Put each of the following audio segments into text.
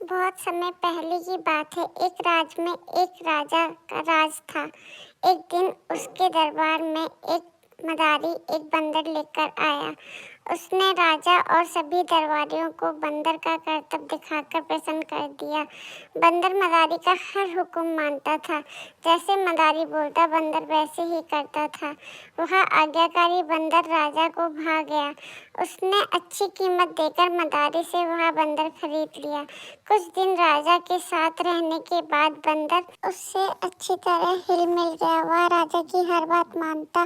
बहुत समय पहले की बात है। एक राज में एक राजा का राज था। एक दिन उसके दरबार में एक मदारी एक बंदर लेकर आया। उसने राजा और सभी दरबारियों को बंदर का करतब दिखाकर प्रसन्न कर दिया। बंदर मदारी का हर हुक्म मानता था। जैसे मदारी बोलता बंदर वैसे ही करता था। वह आज्ञाकारी बंदर राजा को भा गया। उसने अच्छी कीमत देकर मदारी से वह बंदर खरीद लिया। कुछ दिन राजा के साथ रहने के बाद बंदर उससे अच्छी तरह हिल मिल गया। वह राजा की हर बात मानता।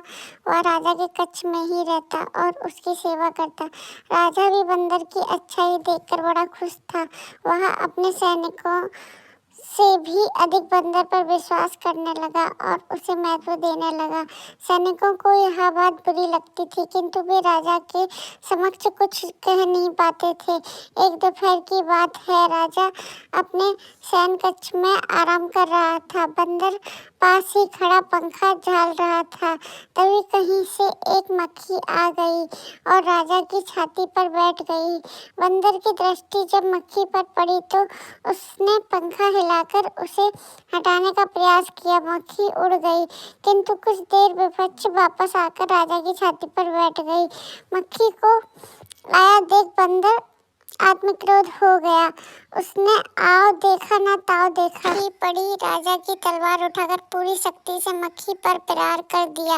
वह राजा के कक्ष में ही रहता और उसकी सेवा करता। राजा भी बंदर की अच्छाई देखकर बड़ा खुश था। वह अपने सैनिकों से भी अधिक बंदर पर विश्वास करने लगा और उसे महत्व देने लगा। सैनिकों को यह बात बुरी लगती थी, किंतु वे राजा के समक्ष कुछ कह नहीं पाते थे। एक दोपहर की बात है। राजा अपने शयन कक्ष में आराम कर रहा था। बंदर पास ही खड़ा पंखा झाल रहा था। तभी कहीं से एक मक्खी आ गई और राजा की छाती पर बैठ गई। बंदर की दृष्टि जब मक्खी पर पड़ी तो उसने पंखा हिलाकर उसे हटाने का प्रयास किया। मक्खी उड़ गई, किंतु कुछ देर विपक्ष वापस आकर राजा की छाती पर बैठ गई। मक्खी को आया देख बंदर आत्मक्रोध हो गया। उसने आओ देखा ना ताओ देखा ही पड़ी राजा की तलवार उठाकर पूरी शक्ति से मक्खी पर प्रहार कर दिया।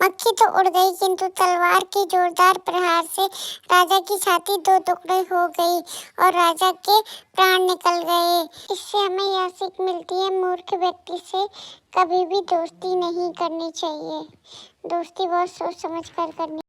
मक्खी तो उड़ गई, किंतु तलवार के जोरदार प्रहार से राजा की छाती दो टुकड़े हो गई और राजा के प्राण निकल गए। इससे हमें यह सीख मिलती है, मूर्ख व्यक्ति से कभी भी दोस्ती नहीं करनी चाहिए। दोस्ती बहुत सोच समझ कर करनी